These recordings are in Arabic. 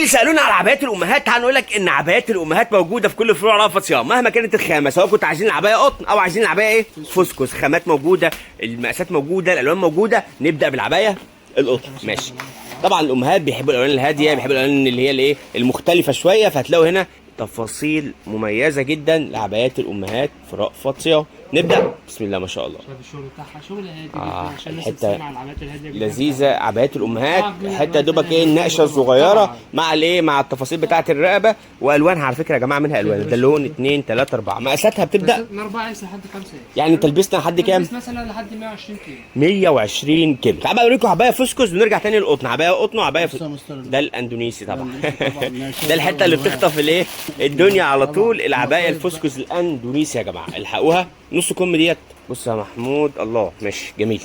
اللي سالونا على عبايات الامهات، تعال نقول لك ان عبايات الامهات موجوده في كل فروع رأفت صيام مهما كانت الخامه، سواء كنت عايزين العبايه قطن او عايزين العبايه ايه فسكس. خامات موجوده، المقاسات موجوده، الالوان موجوده. نبدا بالعبايه القطن. ماشي. طبعا الامهات بيحبوا الالوان الهاديه، بيحبوا الالوان اللي هي الايه المختلفه شويه، فهتلاقوا هنا تفاصيل مميزه جدا لعبايات الامهات في رأفت صيام. نبدا بسم الله ما شاء الله. شايف الشغل بتاعها شغل هادي جدا عشان الناس الحته تسمع العبايات الهاديه جدا لذيذه. عبايات الامهات حته دوبك ايه النقشه الصغيره مع الايه مع التفاصيل بتاعه الرقبه والوانها. على فكره يا جماعه منها الوان، ده لون 2 3 4. مقاساتها بتبدا من 4 اكس لحد 5 اكس. يعني تلبسنا لحد كام؟ تلبس مثلا لحد 120 كيلو. 120 كيلو. تعالوا بقى اوريكم عبايه فسكس ونرجع تاني للقطن. عبايه قطن وعبايه ده الاندونيسي طبعا. ده الحته اللي بتخطف الايه الدنيا على طول. العبايه الفسكس الاندونيسي يا جماعه الحقوها. نص كم ديت. بص يا محمود، الله ماشي جميل.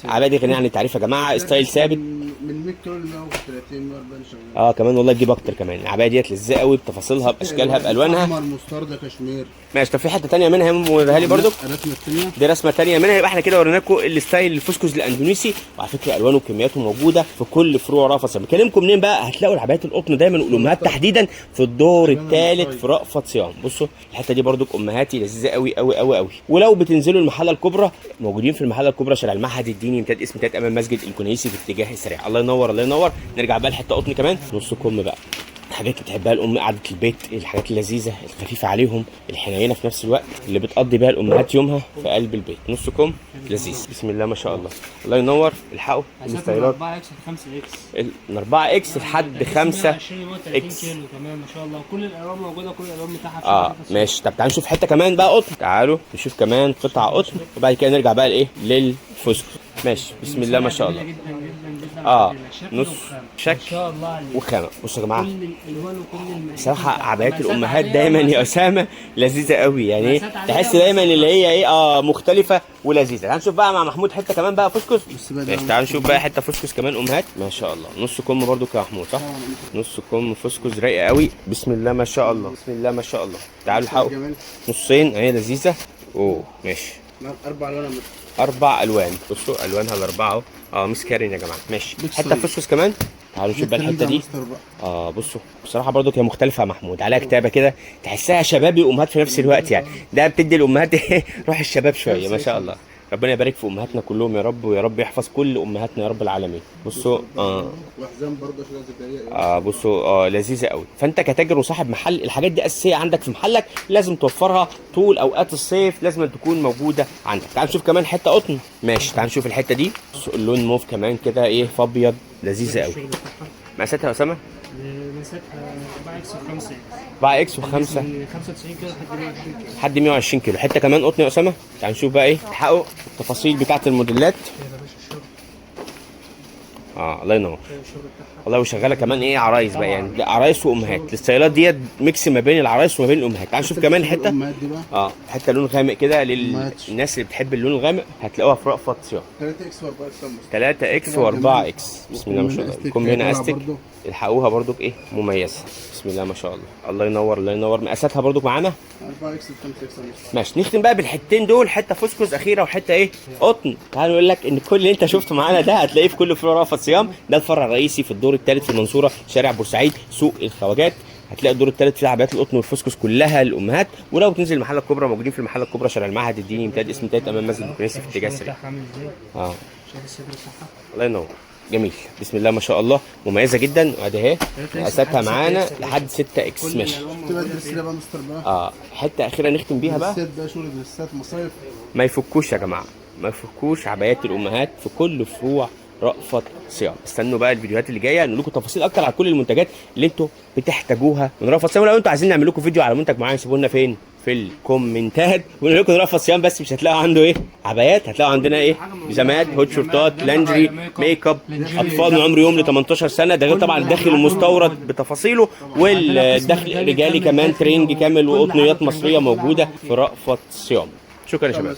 العبايه دي غنيه عن التعريف يا جماعه، ستايل ثابت من 100 كيلو ل 130 140 شغال. كمان والله تجيب اكتر كمان. العبايه ديت لذيذه قوي بتفاصيلها باشكالها بالوانها. احمر مستردة كشمير. ماشي. طب في حته ثانيه منها موريها لي برضو. الرسمه الثانيه دي رسمه ثانيه منها. يبقى احنا كده وريناكم الستايل الفسكس الاندونيسي، وعلى فكره الوانه وكمياته موجوده في كل فروع رأفت صيام. بكلمكم منين بقى؟ هتلاقوا العبايات القطن دايما والامهات تحديدا في الدور الثالث في رأفت صيام. بصوا الحته دي برضو امهاتي لذيذه قوي قوي قوي قوي. ولو بتنزلوا المحله الكبرى، موجودين في المحله الكبرى شارع المعهد الديني امتداد اسم امتداد امام مسجد الكنيسي في اتجاه السريع. الله ينور الله ينور. نرجع بقى لحته قطن كمان نص كم بقى. الحاجات اللي بتحبها الام، قعده البيت، الحاجات اللذيذه الخفيفه عليهم الحنينه في نفس الوقت اللي بتقضي بيها الامهات يومها في قلب البيت. نص كم لذيذ بسم الله ما شاء الله. الله ينور. الحقوا الستايلات 4 اكس ل 5 اكس. من 4 اكس لحد 5 اكس كيلو كمان ما شاء الله. كل الالوان موجوده، كل الالوان بتاعها ماشي. طب تعالوا نشوف حته كمان بقى قطن. تعالوا نشوف كمان قطع قطن وبعد كده نرجع بقى لايه للفسكس. ماشي بسم الله ما شاء الله. نص شك وخامه. بصوا يا جماعه بصراحه عبايات الامهات دايما يا اسامه لذيذه قوي، يعني تحس دايما اللي هي ايه مختلفه ولذيذه. تعال نشوف بقى مع محمود حته كمان بقى فسكس. ماشي. تعال نشوف بقى حته فسكس كمان امهات ما شاء الله. نص كم برضو يا محمود صح؟ نص كم فسكس رايقه قوي بسم الله ما شاء الله. بسم الله ما شاء الله. تعالوا الحقوا نصين اهي لذيذه. ماشي. 4 الوان. 4 الوان. بصوا الوانها الاربعه اهو. مس كارين يا جماعه. ماشي. حته فسكس كمان. تعالوا نشوف بقى الحته دي. بصوا بصراحه برضو هي مختلفه يا محمود، عليها كتابه كده تحسها شبابي وامهات في نفس الوقت، يعني ده بتدي الامهات روح الشباب شويه ما شاء الله. ربنا يبارك في امهاتنا كلهم يا رب، ويا رب يحفظ كل امهاتنا يا رب العالمين. بصوا وحزام برضه عشان بصوا لذيذه قوي. فانت كتاجر وصاحب محل الحاجات دي اساسيه عندك في محلك، لازم توفرها طول اوقات الصيف، لازم تكون موجوده عندك. تعال نشوف كمان حته قطن. ماشي. تعال نشوف الحته دي. اللون موف كمان كده ايه في ابيض لذيذه قوي. مقاساتها يا اسامه؟ مساحتها 4 اكس و 5 اكس. 4 اكس و5 95 كيلو لحد 120 كيلو. حته كمان قطن يا اسامه. تعال نشوف بقى ايه تحققوا التفاصيل بتاعه الموديلات. الله ينور. والله وشغاله كمان ايه عرايس بقى، يعني عرايس وامهات. الستايلات ديت ميكس ما بين العرايس وما بين الامهات. تعال نشوف كمان حته حته لون غامق كده للناس اللي بتحب اللون الغامق، هتلاقوها في رأفت صيام. 3 اكس و4 اكس. بسم الله ما شاء الله. الكم هنا استك. الحقوها برضو بايه مميزه. بسم الله ما شاء الله. الله ينور الله ينور. مقاساتها برضو معانا 4 اكس و 5 اكس. ماشي. نختم بقى بالحتتين دول، حته فسكس اخيره وحته ايه قطن. تعال نقول لك ان كل اللي انت شفته معانا ده هتلاقيه في كل فروع رأفت صيام. ده الفرع الرئيسي في الدور الثالث في المنصوره شارع بورسعيد سوق الخواجات. هتلاقي الدور الثالث فيه عبايات القطن والفسكس كلها للامهات. ولو تنزل المحله الكبرى موجودين في المحله الكبرى شارع المعهد الديني امتداد اسم امتداد امام مسجد الكنيسي في اتجاه السريع. شايف الصدر بتاعها؟ الله ينور. جميل بسم الله ما شاء الله. مميزه جدا. وادي اهي مقاساتها معانا لحد 6 اكس. ماشي. حته اخيره نختم بيها بقى. شغل دريسات مصايف ما يفكوش يا جماعه، ما يفكوش عبايات الامهات في كل فروع رأفت صيام. استنوا بقى الفيديوهات اللي جايه نقول لكم تفاصيل اكتر على كل المنتجات اللي انتوا بتحتاجوها من رأفت صيام. لو انتوا عايزين نعمل لكم فيديو على منتج معين سيبوا لنا فين في الكومنتات ونقول لكم رأفت صيام. بس مش هتلاقوا عنده ايه عبايات، هتلاقوا عندنا ايه بيجامات، هوت شورتات، لانجري، ميك اب، اطفال من عمر يوم ل 18 سنه. ده غير طبعا الداخل المستورد بتفاصيله، والداخل الرجالي كمان ترنج كامل وقطنيات مصريه موجوده في رأفت صيام. شكرا يا شباب.